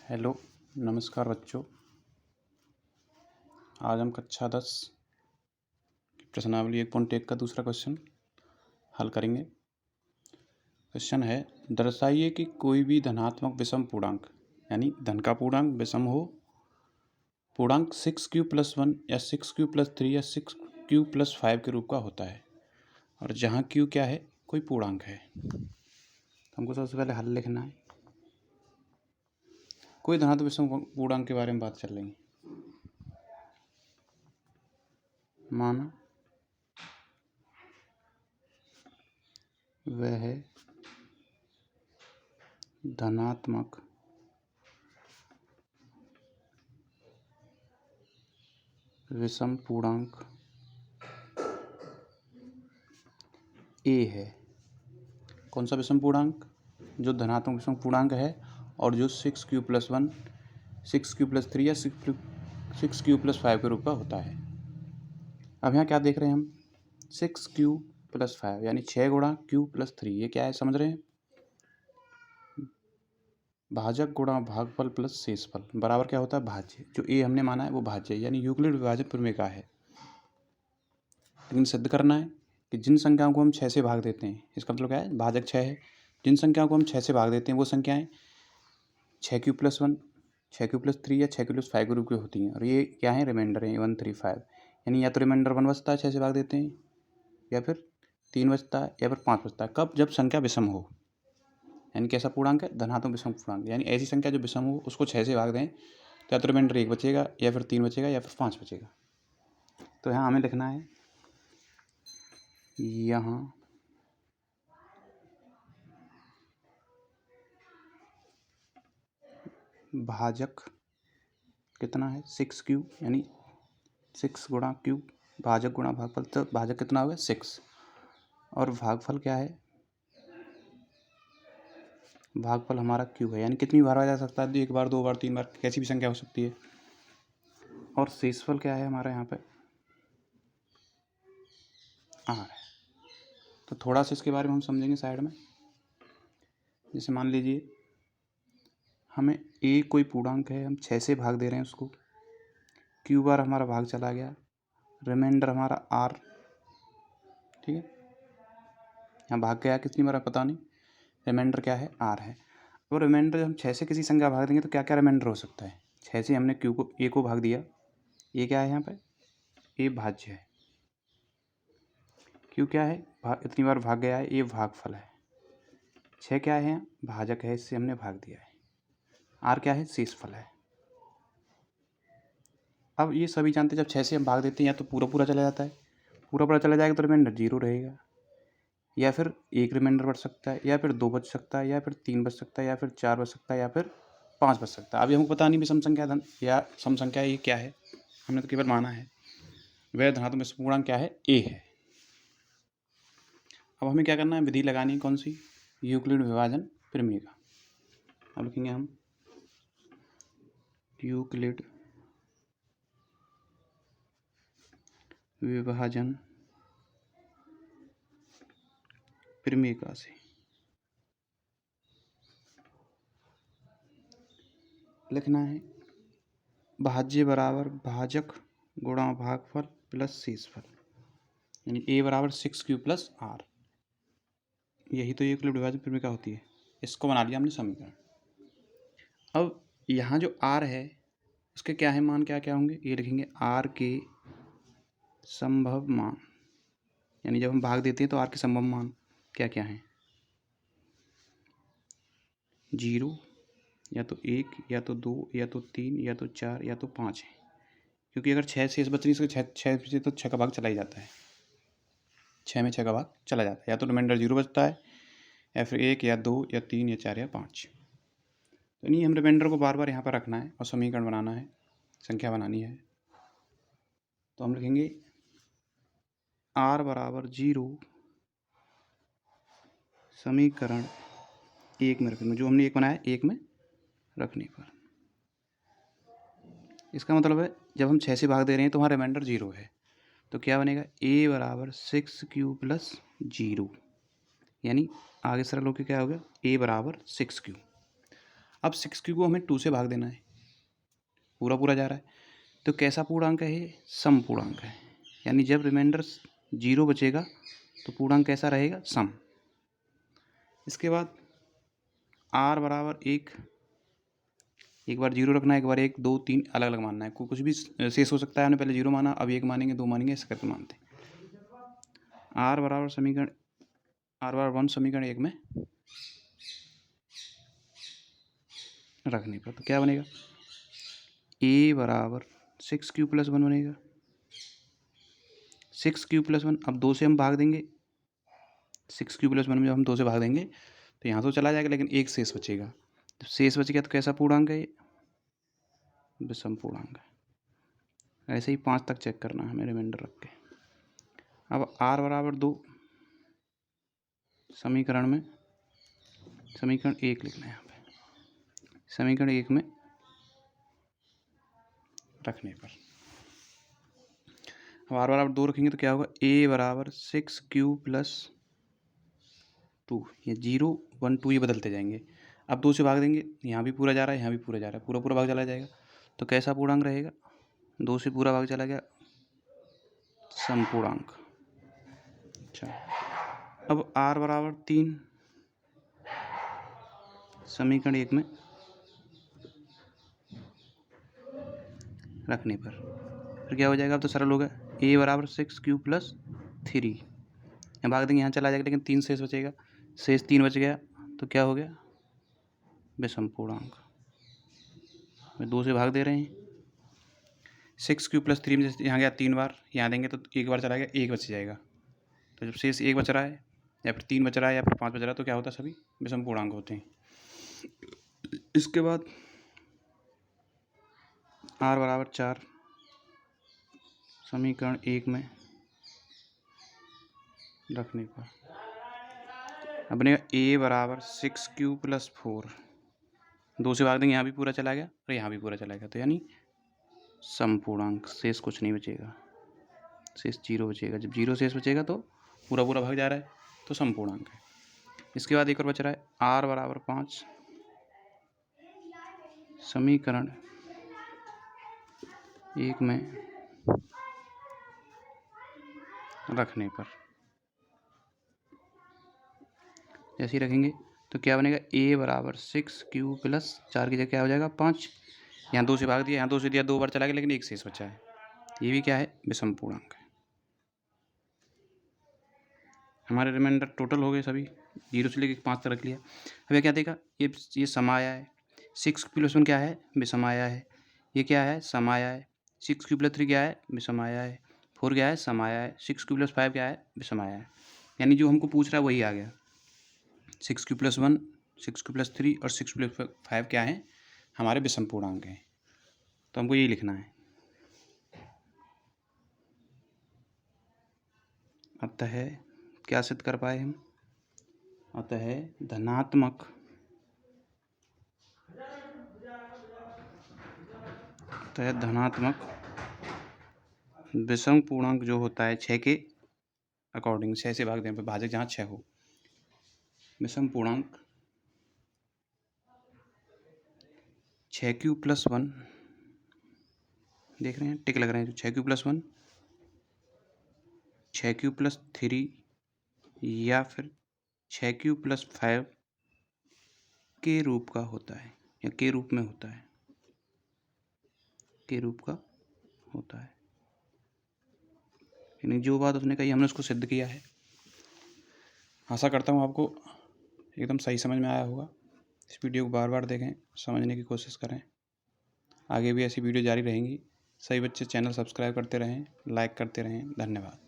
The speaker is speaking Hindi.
हेलो, नमस्कार बच्चों। आज हम कक्षा 10 की प्रश्नावली 1.1 का दूसरा क्वेश्चन हल करेंगे। क्वेश्चन है, दर्शाइए कि कोई भी धनात्मक विषम पूर्णांक यानी धन का पूर्णांक विषम हो पूर्णांक 6q+1 या 6q+3 या 6q+5 के रूप का होता है और जहाँ q क्या है, कोई पूर्णांक है। तो हमको सबसे पहले हल लिखना है। कोई धनात्मक विषम पूर्णांक के बारे में बात चल रही है। माना वह धनात्मक विषम पूर्णांक ए है। कौन सा विषम पूर्णांक? जो धनात्मक विषम पूर्णांक है और जो 6q+1 6q+3 या 6q+5 के रूप का होता है। अब यहाँ क्या देख रहे हैं हम? 6q+5 यानी 6 गुणा q+3। ये क्या है समझ रहे हैं? भाजक गुणा भागफल प्लस शेषफल बराबर क्या होता है? भाज्य। जो ए हमने माना है वो भाज्य यानी यूक्लिड विभाजन प्रमेय का है। लेकिन सिद्ध करना है कि जिन संख्याओं को हम 6 से भाग देते हैं, इसका मतलब क्या है? भाजक 6 है। जिन संख्याओं को हम 6 से भाग देते हैं वो संख्याएं 6q+1 6q+3 या 6q+5 के रूप की होती हैं और ये क्या है? रिमाइंडर है 1 3 5। यानी या तो रिमाइंडर 1 बचता है 6 से भाग देते हैं, या फिर 3 बचता है, या फिर 5 बचता है। कब? जब संख्या विषम हो। यानी कैसा पूर्णांक है? धनात्मक विषम पूर्णांक। यानी ऐसी संख्या जो विषम हो उसको 6 से भाग दें तो या तो रिमाइंडर 1 बचेगा, या फिर 3 बचेगा, या फिर 5 बचेगा। तो यहाँ हमें लिखना है, यहाँ भाजक कितना है? 6q यानी 6 गुणा q, भाजक गुणा भागफल। तो भाजक कितना होगा? 6 और भागफल क्या है? भागफल हमारा q है। यानी कितनी बार जा सकता है? 1 बार, 2 बार, 3 बार, कैसी भी संख्या हो सकती है। और शेषफल क्या है हमारा यहाँ पे? r है। तो थोड़ा सा इसके बारे में हम समझेंगे साइड में। जैसे मान लीजिए हमें a कोई पूर्णांक है, हम 6 से भाग दे रहे हैं उसको, q बार हमारा भाग चला गया, रिमाइंडर हमारा r, ठीक है। यहाँ भाग गया कितनी बार पता नहीं, रिमाइंडर क्या है? r है। तो रिमाइंडर हम 6 से किसी संख्या भाग देंगे तो क्या क्या रिमाइंडर हो सकता है? 6 से हमने q को a को भाग दिया, ये क्या है यहाँ पे? a भाज्य है। q क्या है? इतनी बार भाग गया है, ये भागफल है। 6 क्या है? भाजक है, इससे हमने भाग दिया है। r क्या है? शेषफल है। अब ये सभी जानते हैं जब 6 से हम भाग देते हैं या तो पूरा पूरा चला जाता है, पूरा पूरा चला जाएगा तो रिमाइंडर 0 रहेगा, या फिर एक रिमाइंडर बच सकता है, या फिर 2 बच सकता है, या फिर 3 बच सकता है, या फिर 4 बच सकता है, या फिर 5 बच सकता है। अभी हमको पता नहीं विषम संख्या धन या सम संख्या ये क्या है, हमने तो केवल माना है। वह धनात्मक विषम पूर्णांक क्या है? ए है। अब हमें क्या करना है? विधि लगानी है। कौन सी? यूक्लिड विभाजन प्रमेय का। अब लिखेंगे हम यूक्लिड विभाजन प्रमेय का से लिखना है भाज्य बराबर भाजक गुणा भागफल प्लस शेषफल, यानी a बराबर 6q+r। यही तो यूक्लिड विभाजन प्रमेय का होती है। इसको बना लिया हमने समीकरण। अब यहाँ जो r है उसके क्या है मान? क्या क्या होंगे? ये लिखेंगे r के संभव मान, यानी जब हम भाग देते हैं तो r के संभव मान क्या क्या हैं? 0, या तो 1, या तो 2, या तो 3, या तो 4, या तो 5 है। क्योंकि अगर 6 शेष बच रही है, 6 से तो 6 का भाग चला ही जाता है। 6 में 6 का भाग चला जाता है, या तो रिमाइंडर 0 बचता है, या फिर 1, या 2, या 3, या 4, या 5। तो नहीं, हम रिमाइंडर को बार बार यहाँ पर रखना है और समीकरण बनाना है, संख्या बनानी है। तो हम लिखेंगे r बराबर 0 समीकरण 1 में रखने, जो हमने 1 बनाया 1 में रखने पर। इसका मतलब है जब हम 6 से भाग दे रहे हैं तो वहाँ रिमाइंडर 0 है, तो क्या बनेगा? a बराबर 6q+0, यानी आगे सरल होकर क्या होगा? a बराबर 6q। अब 6 को हमें 2 से भाग देना है, पूरा पूरा जा रहा है, तो कैसा पूर्णांक है ये? सम पूर्णांक है। यानी जब रिमाइंडर 0 बचेगा तो पूर्णांक कैसा रहेगा? सम। इसके बाद r बराबर 1, एक बार 0 रखना है, एक बार 1, 2, 3 अलग अलग मानना है, कुछ भी शेष हो सकता है। हमने पहले 0 माना, अब 1 मानेंगे, 2 मानेंगे, ऐसे करके मानते हैं। r बराबर समीकरण r बराबर 1 समीकरण 1 में रखने पर तो क्या बनेगा? a बराबर 6q + 1 बनेगा। 6q + 1, अब 2 से हम भाग देंगे, 6q + 1 में जब हम 2 से भाग देंगे तो यहाँ तो चला जाएगा, लेकिन एक शेष बचेगा। जब शेष बच गया तो कैसा पूर्णांक है ये? विषम पूर्णांक है। ऐसे ही 5 तक चेक करना है हमें रिमाइंडर रख के। अब r बराबर 2 समीकरण में, समीकरण 1 लिखना है यहाँ पे, समीकरण 1 में रखने पर अब r बराबर 2 रखेंगे तो क्या होगा? a बराबर 6q + 2, ये 0, 1, 2 ये बदलते जाएंगे। अब 2 से भाग देंगे, यहाँ भी पूरा जा रहा है, यहाँ भी पूरा जा रहा है, पूरा पूरा भाग चला जाएगा, तो कैसा पूर्णांक रहेगा? 2 से पूरा भाग चला गया, समपूर्णांक। अच्छा, अब r बराबर 3 समीकरण 1 में रखने पर फिर क्या हो जाएगा? अब तो सरल होगा, a बराबर 6q + 3, यहाँ भाग देंगे, यहाँ चला जाएगा, लेकिन 3 शेष बचेगा, शेष 3 बच गया तो क्या हो गया? विषम पूर्णांक। 2 से भाग दे रहे हैं, 6q + 3 में यहाँ गया 3 बार, यहाँ देंगे तो 1 बार चला गया, 1 बच जाएगा। तो जब शेष 1 बच रहा है, या फिर 3 बच रहा है, या फिर 5 बच रहा है, तो क्या होता है? सभी विषम पूर्णांक होते हैं। इसके बाद r बराबर 4 समीकरण 1 में रखने पर अब बनेगा a बराबर 6q + 4, 2 से भाग देंगे, यहाँ भी पूरा चला गया और यहाँ भी पूरा चला गया, तो यानी समपूर्णांक, शेष कुछ नहीं बचेगा, शेष 0 बचेगा। जब 0 शेष बचेगा तो पूरा पूरा भाग जा रहा है, तो समपूर्णांक है। इसके बाद एक और बच रहा है, r बराबर 5 समीकरण 1 में रखने पर जैसे ही रखेंगे तो क्या बनेगा? a बराबर 6q + 4 की जगह क्या हो जाएगा? 5, यहाँ 2 से भाग दिया, यहाँ 2 से दिया, 2 बार चला गया, लेकिन एक शेष बचा है, ये भी क्या है? विषम पूर्णांक है। हमारे रिमाइंडर टोटल हो गए सभी, 0 से लेकर 5 तक रख लिया। अब क्या देखा? ये समाया है, 6q + 1 क्या है? विषमाया है। ये क्या है? समाया है। 6q + 3 क्या है? विषमाया है। 4 क्या है? समाया है। 6q + 5 क्या है? विषमाया है। यानी जो हमको पूछ रहा है वही आ गया। 6q + 1, 6q + 3 और 6q + 5 क्या हैं? हमारे विषम पूर्णांक हैं। तो हमको यही लिखना है। अतः क्या सिद्ध कर पाए हम? अतः धनात्मक विषम पूर्णांक जो होता है 6 के अकॉर्डिंग, 6 से भाग देने पर, भाजक जहाँ 6 हो, विषम पूर्णांक 6q + 1, देख रहे हैं टिक लग रहे हैं, जो 6q + 1, 6q + 3 या फिर 6q + 5 के रूप का होता है, या के रूप में होता है, के रूप का होता है। यानी जो बात उसने कही हमने उसको सिद्ध किया है। आशा करता हूँ आपको एकदम सही समझ में आया होगा। इस वीडियो को बार बार देखें, समझने की कोशिश करें। आगे भी ऐसी वीडियो जारी रहेंगी। सभी बच्चे चैनल सब्सक्राइब करते रहें, लाइक करते रहें। धन्यवाद।